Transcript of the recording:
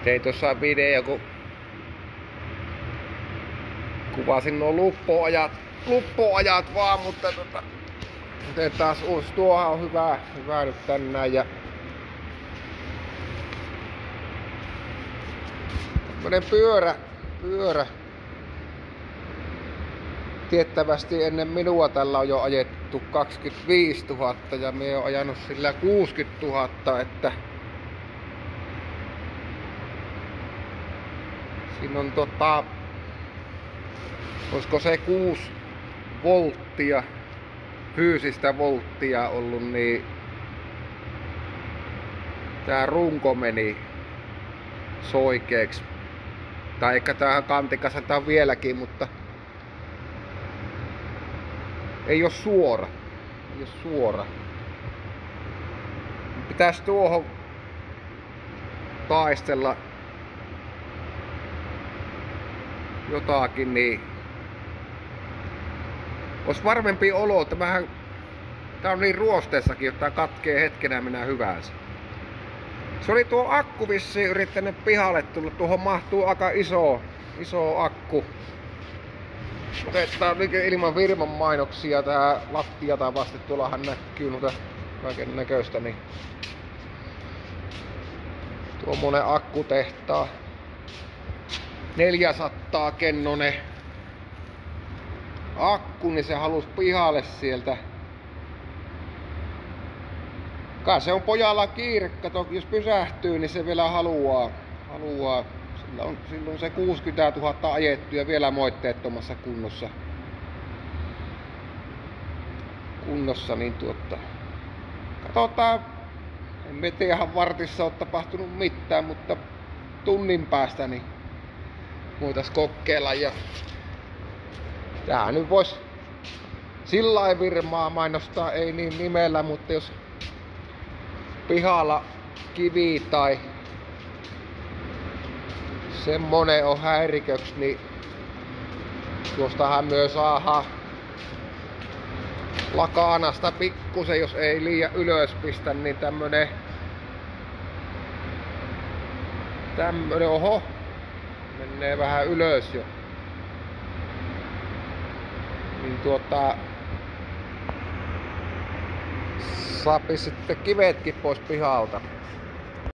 Tein tuossa video, kun kuvasin nuo luppoajat vaan, mutta taas uusi. Tuohan on hyvä nyt tänään. Ja tämmönen pyörä. Tiettävästi ennen minua tällä on jo ajettu 25 000 ja minä oon ajanut sillä 60 000, että siinä on olisiko se 6 volttia, fyysistä volttia ollut, niin tää runko meni soikeeksi. Tai ehkä tämähän kantikassa tää on vieläkin, mutta ei oo suora. Pitäis tuohon taistella jotakin, niin ois varmempi olo. Tää on niin ruosteessakin, että tää katkee hetkenä minä hyvänsä. Se oli tuo akku vissiin yrittänyt pihalle tulla. Tuohon mahtuu aika iso akku. Otetaan ilman firman mainoksia tää lattiata vasten. Tuollahan näkyy noita kaiken näköistä. Niin tuommoinen akkutehtaa. 400 kennonen akku, niin se halusi pihalle sieltä. Kai se on pojalla kiire, kato, jos pysähtyy, niin se vielä haluaa. Silloin se 60 000 ajettu ja vielä moitteettomassa kunnossa, niin katsotaan. En tiedä, vartissa ole tapahtunut mitään, mutta tunnin päästä niin voitais kokeilla. Ja tää nyt vois sillain firmaa mainostaa, ei niin nimellä, mutta jos pihalla kivi tai semmonen on häiriköksi, niin tuostahan myös saadaan lakanasta pikkusen, jos ei liian ylös pistä, niin tämmönen oho, menee vähän ylös jo. Niin saapi sitten kivetkin pois pihalta.